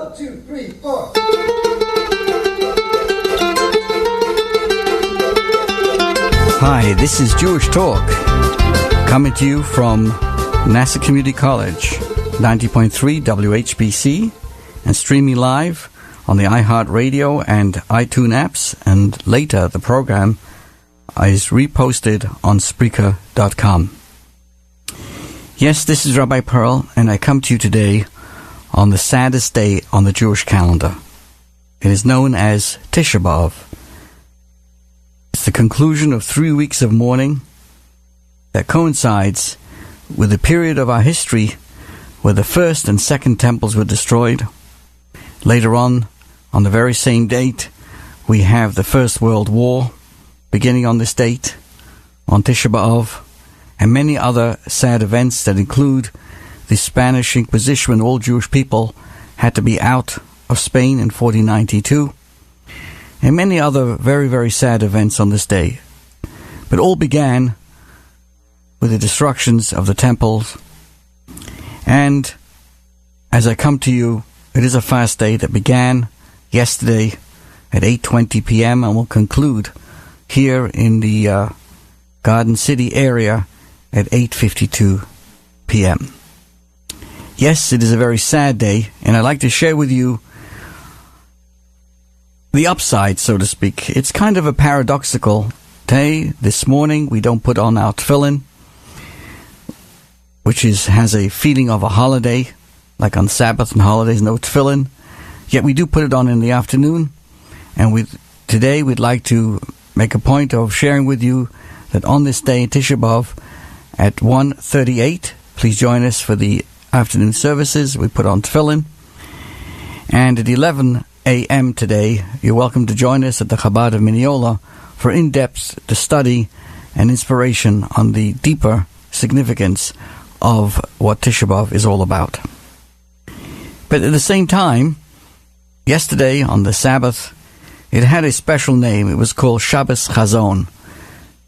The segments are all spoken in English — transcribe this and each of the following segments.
1, 2, 3, 4. Hi, this is Jewish Talk, coming to you from Nassau Community College, 90.3 WHBC, and streaming live on the iHeartRadio and iTunes apps, and later the program is reposted on Spreaker.com. Yes, this is Rabbi Pearl, and I come to you today on the saddest day on the Jewish calendar. It is known as Tisha B'Av. It's the conclusion of 3 weeks of mourning that coincides with the period of our history where the first and second temples were destroyed. Later on the very same date, we have the First World War beginning on this date, on Tisha B'Av, and many other sad events that include the Spanish Inquisition when all Jewish people had to be out of Spain in 1492, and many other very, very sad events on this day. But all began with the destructions of the temples. And as I come to you, it is a fast day that began yesterday at 8:20 p.m. and will conclude here in the Garden City area at 8:52 p.m. Yes, it is a very sad day, and I'd like to share with you the upside, so to speak. It's kind of a paradoxical day. This morning, we don't put on our tefillin, which has a feeling of a holiday, like on Sabbath and holidays, no tefillin. Yet we do put it on in the afternoon, and today we'd like to make a point of sharing with you that on this day, Tisha B'Av, at 1:38, please join us for the afternoon services. We put on tefillin. And at 11 a.m. today, you're welcome to join us at the Chabad of Mineola for in-depth to study and inspiration on the deeper significance of what Tisha B'Av is all about. But at the same time, yesterday on the Sabbath, it had a special name. It was called Shabbos Chazon,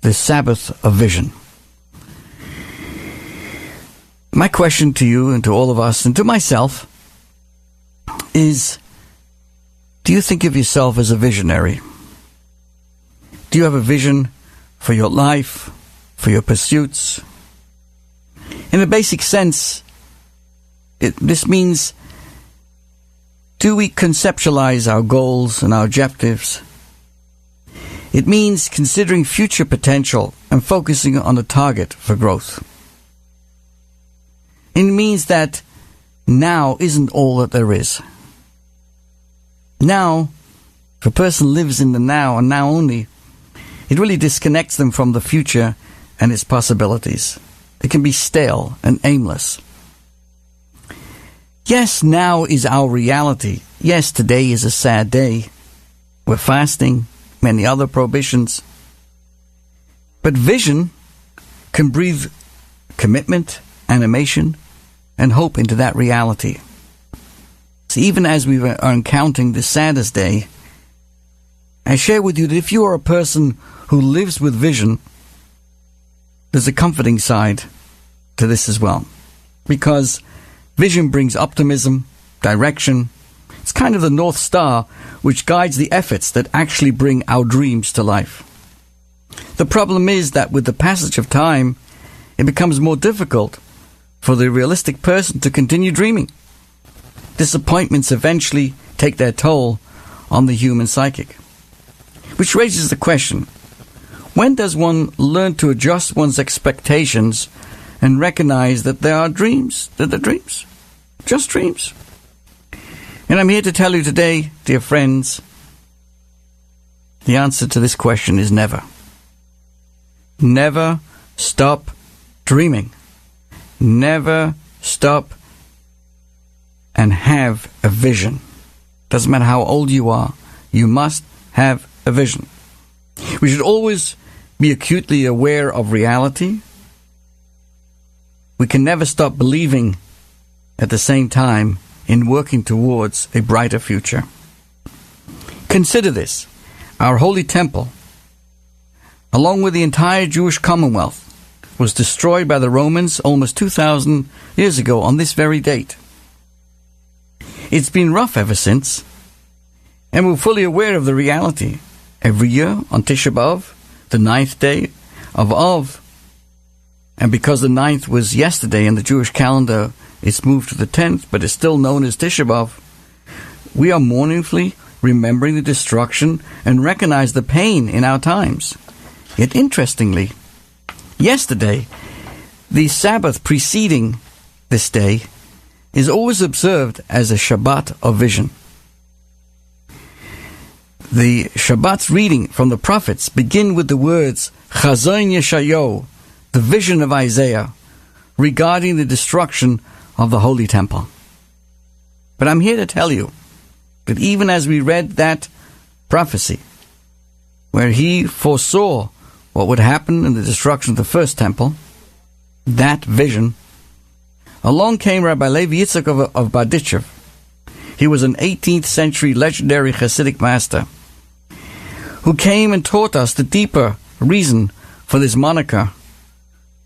the Sabbath of Vision. My question to you and to all of us and to myself is, do you think of yourself as a visionary? Do you have a vision for your life, for your pursuits? In a basic sense, this means, do we conceptualize our goals and our objectives? It means considering future potential and focusing on a target for growth. It means that now isn't all that there is. Now, if a person lives in the now and now only, it really disconnects them from the future and its possibilities. It can be stale and aimless. Yes, now is our reality. Yes, today is a sad day. We're fasting, many other prohibitions. But vision can breathe commitment, animation, and hope into that reality. So even as we are encountering the saddest day, I share with you that if you are a person who lives with vision, there's a comforting side to this as well. Because vision brings optimism, direction. It's kind of the North Star which guides the efforts that actually bring our dreams to life. The problem is that with the passage of time, it becomes more difficult for the realistic person to continue dreaming. Disappointments eventually take their toll on the human psychic. Which raises the question, when does one learn to adjust one's expectations and recognize that there are dreams, that they're dreams, just dreams? And I'm here to tell you today, dear friends, the answer to this question is never. Never stop dreaming. Never stop and have a vision. Doesn't matter how old you are, you must have a vision. We should always be acutely aware of reality. We can never stop believing at the same time in working towards a brighter future. Consider this. Our holy temple, along with the entire Jewish Commonwealth, was destroyed by the Romans almost 2,000 years ago on this very date. It's been rough ever since, and we're fully aware of the reality. Every year on Tisha B'Av, the 9th day of Av, and because the 9th was yesterday in the Jewish calendar, it's moved to the 10th, but it's still known as Tisha B'Av, we are mournfully remembering the destruction and recognize the pain in our times. Yet interestingly, yesterday, the Sabbath preceding this day, is always observed as a Shabbat of vision. The Shabbat's reading from the prophets begin with the words Chazon Yeshayahu, the vision of Isaiah, regarding the destruction of the Holy Temple. But I'm here to tell you that even as we read that prophecy, where he foresaw what would happen in the destruction of the first temple, that vision, along came Rabbi Levi Yitzchak of Berditchev. He was an 18th century legendary Hasidic master who came and taught us the deeper reason for this moniker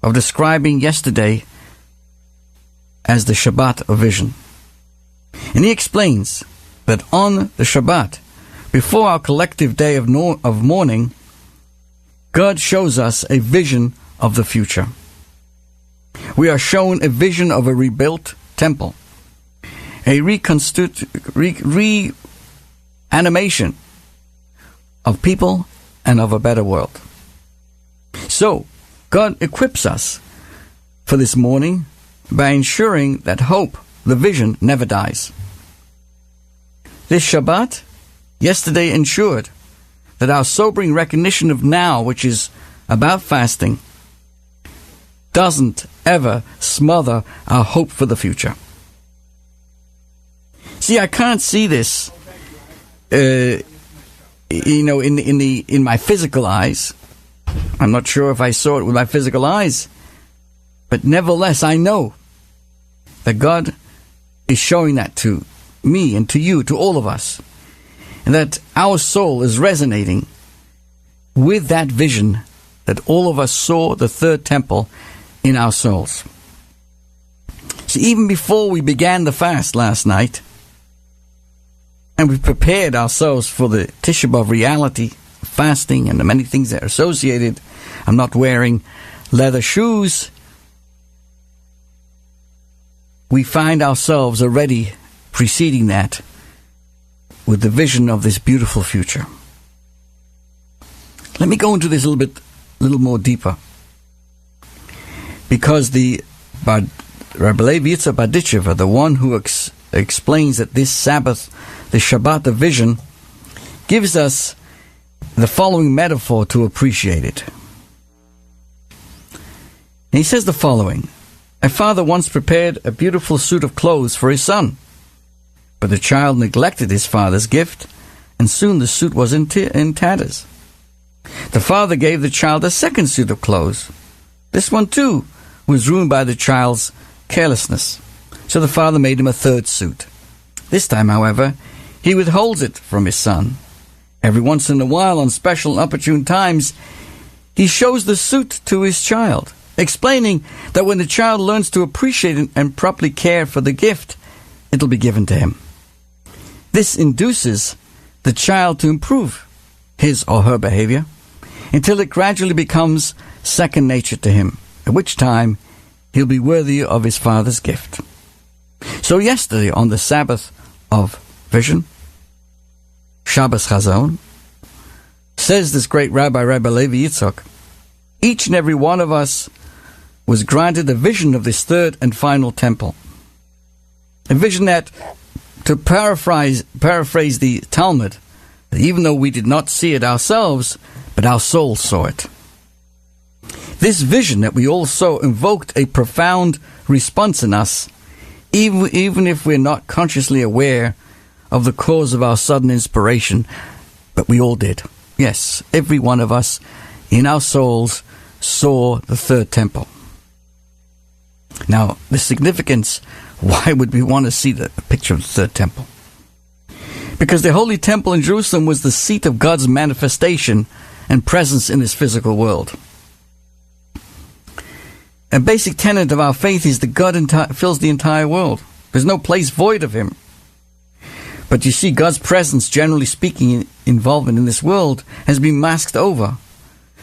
of describing yesterday as the Shabbat of vision. And he explains that on the Shabbat, before our collective day of mourning, God shows us a vision of the future. We are shown a vision of a rebuilt temple, a reanimation of people and of a better world. So, God equips us for this morning by ensuring that hope, the vision, never dies. This Shabbat, yesterday, ensured that our sobering recognition of now, which is about fasting, doesn't ever smother our hope for the future. See, I can't see this, in my physical eyes. I'm not sure if I saw it with my physical eyes, but nevertheless, I know that God is showing that to me and to you, to all of us, and that our soul is resonating with that vision that all of us saw the third temple in our souls. So even before we began the fast last night, and we prepared ourselves for the Tisha B'Av reality, fasting, and the many things that are associated, I'm not wearing leather shoes, we find ourselves already preceding that with the vision of this beautiful future. Let me go into this a little more deeper, because the Rabbi Levi Yitzchak Berditchev, the one who explains that this Sabbath, the Shabbat of vision, gives us the following metaphor to appreciate it. And he says the following: a father once prepared a beautiful suit of clothes for his son, but the child neglected his father's gift, and soon the suit was in tatters. The father gave the child a second suit of clothes. This one too was ruined by the child's carelessness, so the father made him a third suit. This time, however, he withholds it from his son. Every once in a while, on special and opportune times, he shows the suit to his child, explaining that when the child learns to appreciate and properly care for the gift, it'll be given to him. This induces the child to improve his or her behavior until it gradually becomes second nature to him, at which time he'll be worthy of his father's gift. So yesterday, on the Sabbath of vision, Shabbos Chazon, says this great Rabbi Levi Yitzchak, each and every one of us was granted a vision of this third and final temple. A vision that, to paraphrase the Talmud, that even though we did not see it ourselves, but our soul saw it. This vision that we all saw invoked a profound response in us, even if we're not consciously aware of the cause of our sudden inspiration, but we all did. Yes, every one of us in our souls saw the third temple. Now, the significance, why would we want to see the picture of the third temple? Because the Holy Temple in Jerusalem was the seat of God's manifestation and presence in this physical world. A basic tenet of our faith is that God fills the entire world. There's no place void of Him. But you see, God's presence, generally speaking, involvement in this world has been masked over.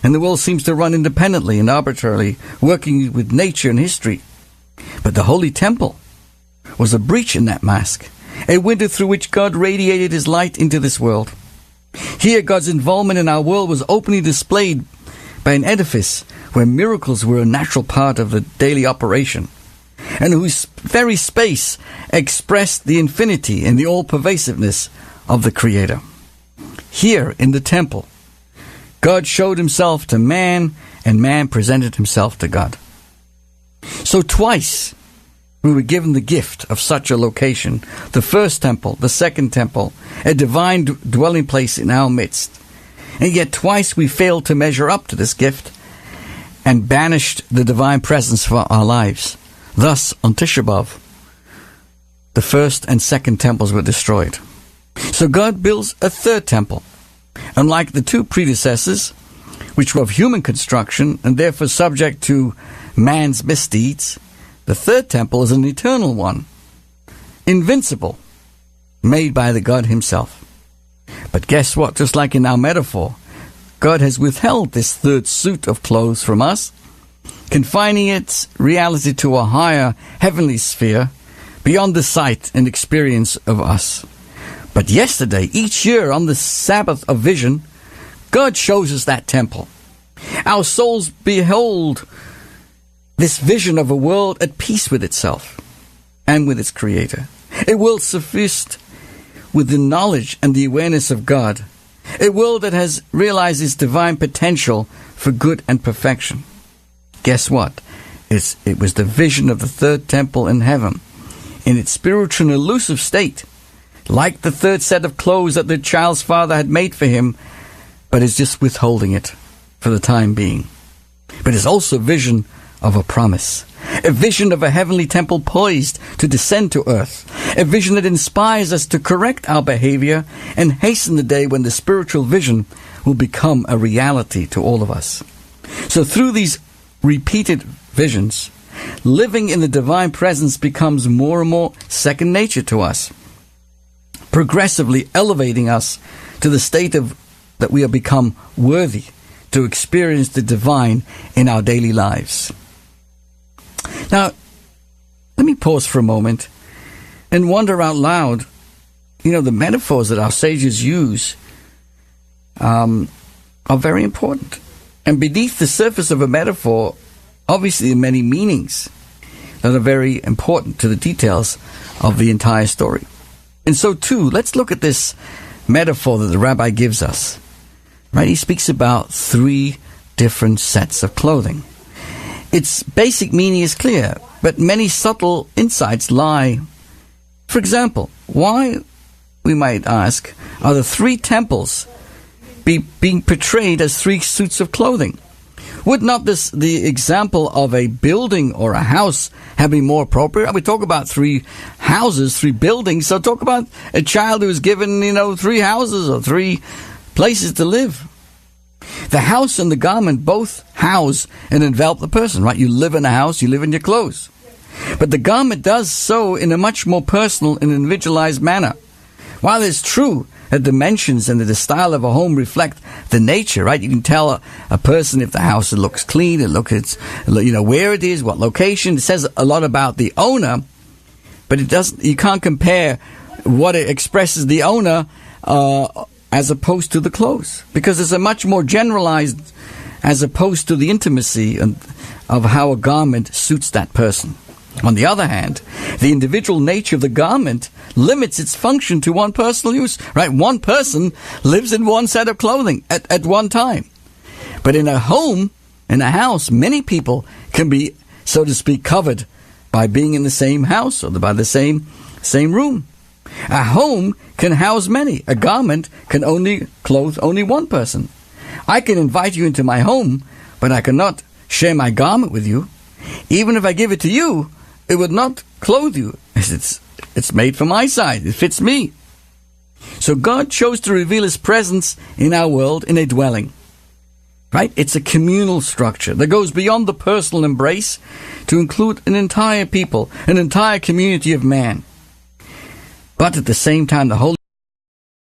And the world seems to run independently and arbitrarily, working with nature and history. But the Holy Temple was a breach in that mask, a window through which God radiated his light into this world. Here, God's involvement in our world was openly displayed by an edifice where miracles were a natural part of the daily operation, and whose very space expressed the infinity and the all-pervasiveness of the Creator. Here, in the temple, God showed himself to man, and man presented himself to God. So twice we were given the gift of such a location, the first temple, the second temple, a divine dwelling place in our midst. And yet twice we failed to measure up to this gift and banished the divine presence from our lives. Thus, on Tisha B'Av, the first and second temples were destroyed. So God builds a third temple. Unlike the two predecessors, which were of human construction and therefore subject to man's misdeeds, the third temple is an eternal one, invincible, made by the God himself. But guess what? Just like in our metaphor, God has withheld this third suit of clothes from us, confining its reality to a higher heavenly sphere beyond the sight and experience of us. But yesterday, each year on the Sabbath of vision, God shows us that temple. Our souls behold this vision of a world at peace with itself and with its Creator. A world suffused with the knowledge and the awareness of God. A world that has realized its divine potential for good and perfection. Guess what? It was the vision of the third temple in heaven, in its spiritual and elusive state, like the third set of clothes that the child's father had made for him, but is just withholding it for the time being. But it's also a vision of a promise, a vision of a heavenly temple poised to descend to earth, a vision that inspires us to correct our behavior and hasten the day when the spiritual vision will become a reality to all of us. So through these repeated visions, living in the divine presence becomes more and more second nature to us, progressively elevating us to the state of that we have become worthy to experience the divine in our daily lives. Now, let me pause for a moment and wonder out loud, the metaphors that our sages use are very important. And beneath the surface of a metaphor, obviously, there are many meanings that are very important to the details of the entire story. And so, too, let's look at this metaphor that the rabbi gives us. Right? He speaks about 3 different sets of clothing. Its basic meaning is clear, but many subtle insights lie. For example, why, we might ask, are the 3 temples being portrayed as 3 suits of clothing? Would not the example of a building or a house have been more appropriate? We talk about 3 houses, 3 buildings, so talk about a child who is given, 3 houses or 3 places to live. The house and the garment both house and envelop the person, right? You live in a house, you live in your clothes. But the garment does so in a much more personal and individualized manner. While it's true that dimensions and the style of a home reflect the nature, right? You can tell a person if the house looks clean, where it is, what location. It says a lot about the owner, but you can't compare what it expresses the owner as opposed to the clothes, because it's a much more generalized as opposed to the intimacy of how a garment suits that person. On the other hand, the individual nature of the garment limits its function to one personal use, right? One person lives in one set of clothing at one time. But in a home, in a house, many people can be, so to speak, covered by being in the same house or by the same room. A home can house many. A garment can only clothe only one person. I can invite you into my home, but I cannot share my garment with you. Even if I give it to you, it would not clothe you. It's made for my size. It fits me. So God chose to reveal His presence in our world in a dwelling. Right? It's a communal structure that goes beyond the personal embrace to include an entire people, an entire community of man. But at the same time, the Holy